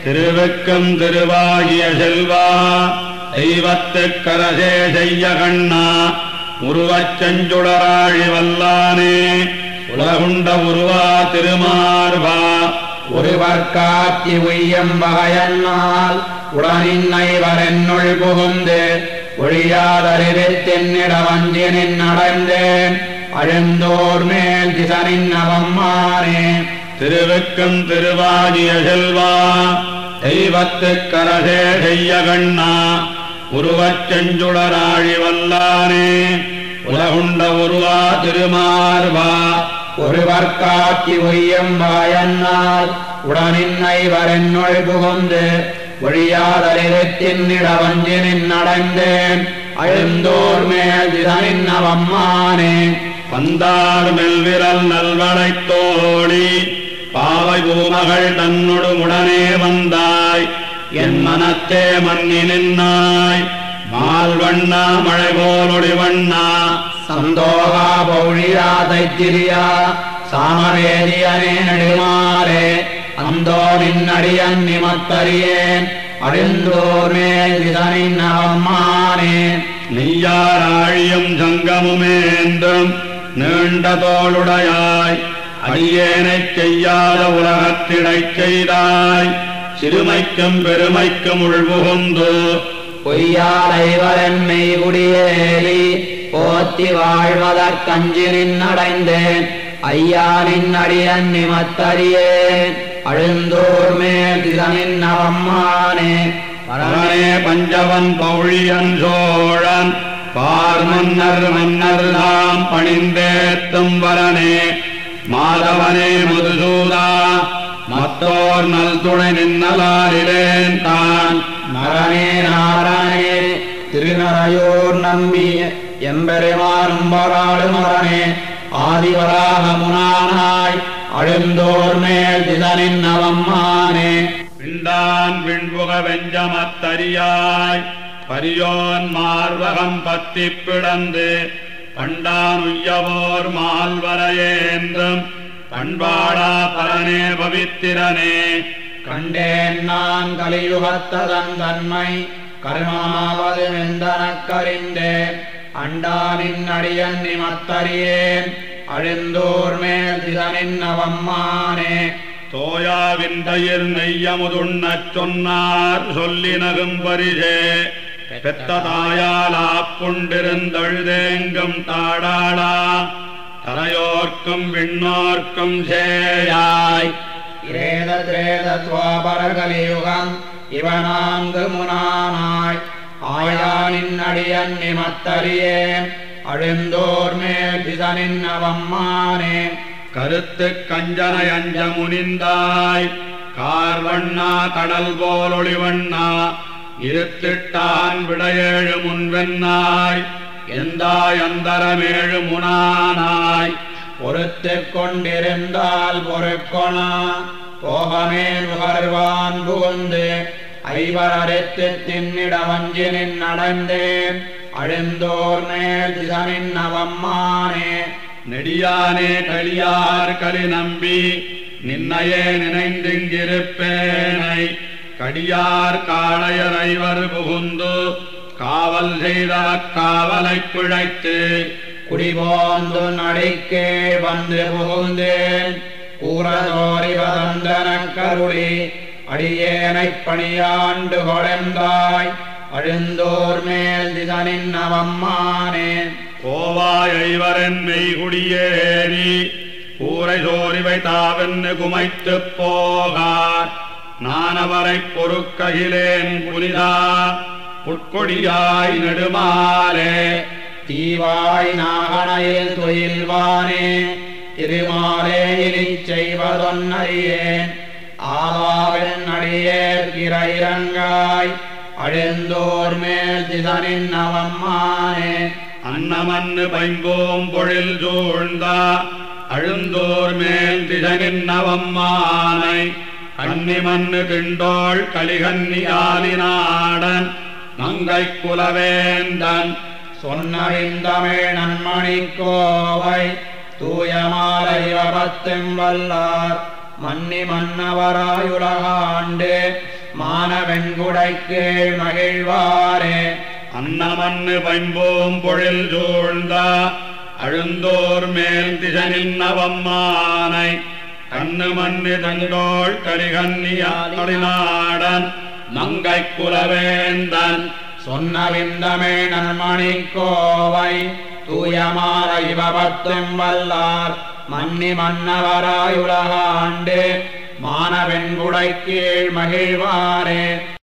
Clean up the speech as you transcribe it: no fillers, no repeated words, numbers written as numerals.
திருவுக்கும் திருவாகிய செல்வா தெய்வத்துக்கரசே செய்ய கண்ணா உருவச் செஞ்சுடராழி வல்லானே உலகுண்ட உருவா திருமார்பா ஒருவர் காத்தி உய்யம் வகையன்னால் உடனின்னை வரென்னுள் புகுந்து ஒழியாதறிவில் தென்னிட வஞ்சினின் நடந்தேன் அழுந்தோர் மேல் திசனின் அவம்மானே திருவுக்கும் திருவாகிய செல்வா தெய்வத்துக்கரசே செய்ய கண்ணா உருவச் செஞ்சுடராழி வல்லானே உலகுண்ட உருவா திருமார்பா ஒருவர் காத்தி உய்யம் வகையன்னால் உடனின்னை வரென்னுள் புகுந்து ஒழியாதறிவில் தென்னிட வஞ்சினின் நடந்தேன் அழுந்தோர் மேல் திசனின் அவம்மானே பந்தார் மெல்விரல் நல்வளைத் தோழி பாவை பூமகள் தன்னொடு உடனே வந்தாய் என் மனத்தே மன்னி நின்னாய் மால்வண்ணா மழை போலொடி வண்ணா சந்தோகா பௌழியா தைத்திரியா சாமவேதியனே நெடுமாறே அந்தோ நின்னடியன் நிமத்தறியேன் அழுந்தோர் மேல் திசனின் அவம்மானே நெய்யாராழியும் சங்கமுமேந்தும் நீண்ட தோளுடையாய் அடியேனைச் செய்யாத உலகத்திடைச் செய்தாய் சிறுமைக்கும் பெருமைக்கும் உள்புகுந்து பொய்யாளைவரென்மை குடியேறி போத்தி வாழ்வதற்கஞ்சினின் அடைந்தேன் ஐயா நின்னடியன் நிமத்தறியேன் அழுந்தோர் மேல் திசனின் அவம்மானே பரனே பஞ்சவன் பௌழியன் சோழன் பார் மன்னர் மன்னர் தாம் பணிந்தேத்தும் வரனே மாதவனே மதுசூதா மத்தோர் நல் துணை நின்னலாரிலேன் தான் நரனே நாரணே திருநரையோர் நம்பி எம்பெருமானும் வராடு மரனே ஆதிவராக முனானாய் அழுந்தோர் மேல் திசனின் அவம்மானே பிண்டான் விண்புக வெஞ்சமத்தரியாய் பரியோன் மார்வகம் பத்தி பிளந்து பண்டான் உய்யவோர் மால்வரையேந்தும் பண்பாடா பரனே பவித்திரனே கண்டேன் நான் கலியுகத்ததன் தன்மை கர்மாவது வெந்தனக்கறிந்தேன் அண்டானின் அடியன் நிமத்தறியேன் அழுந்தோர் மேல் திசனின் அவம்மானே தோயாவிந்தயிர் நெய்யமுதுண்ணச் சொன்னார் சொல்லி நகும் பரிசே பெத்த தாயாலாப்புண்டிருந்தழுதேங்கும் தாடாளா தரையோர்க்கும் விண்ணோர்க்கும் சேயாய் இரேத திரேத துவாபர கலியுகம் இவனாங்கு முனானாய் ஆயானின் அடியன் நிமத்தறியேன் அழுந்தோர் மேல் திசனின் அவம்மானே கருத்து கஞ்சனை அஞ்ச முனிந்தாய் கார்வண்ணா கடல் போலொளிவண்ணா இருத்திட்டான் விடையேழு முன்வென்னாய் எந்தாய் அந்தரமேழு முனானாய் பொறுத்துக் கொண்டிருந்தால் பொறுக்கொணா போகமேல் உகர்வான் புகுந்து ஐவரத்து தின்னிட வஞ்சினின் நடந்தேன் அழுந்தோர் மேல் திசனின் அவம்மானே நெடியானே களியார் களி நம்பி நின்னையே நினைந்திங்கிருப்பேனை கடியார் காளையரைவர் புகுந்து காவல் செய்த காவலை பிழைத்து குடிபோந்து நடிக்கே வந்து புகுந்தேன் கூறதோரிவதந்தனக் கருளி அடியேனைப் பணியாண்டு கொளந்தாய் அழுந்தோர் மேல் திசனின் அவம்மானே கோவாய் ஐவரன் மெய்குடியேறி கூரை சோரிவை தாவென்னு குமைத்துப் போகார் நானவரைப் பொறுக்ககிலேன் புனிதா புட்கொடியாய் நெடுமாலே தீவாய் நாகனையில் துயில்வானே திருமாலே இனிச் செய்வதொன்னறியேன் ஆவாவென் அடியேற்கிறையங்காய் அழுந்தோர் மேல் திசனின் அவம்மானே அன்னமன்னு பைம்போம் பொழில் சூழ்ந்தா அழுந்தோர் மேல் திசனின் அவம்மானை கன்னிமன்னு கிண்டோள் கலிகன்னியாலினாடன் மங்கை குலவேந்தன் சொன்னவிந்தமிழ் நன்மணிக்கோவை தூயமாலை வபத்தும் வல்லார் மன்னி மன்னவராயுலகாண்டு மானவெண்குடைக்கீழ் மகிழ்வாரே அன்னமன்னு பைம்போம் பொழில் சூழ்ந்த அழுந்தோர் மேல் திசனின்னவம்மானை கண்ணு மண்ணு தங்கோள் கரிகன்னியாளிநாடன் மங்கை குலவேந்தன் சொன்னவிந்தமே நன்மணிக்கோவை தூயமாற இவபத்தும் வல்லார் மன்னி மன்னவராயுலகாண்டு மானவெண்குடைக்கீழ் மகிழ்வாரே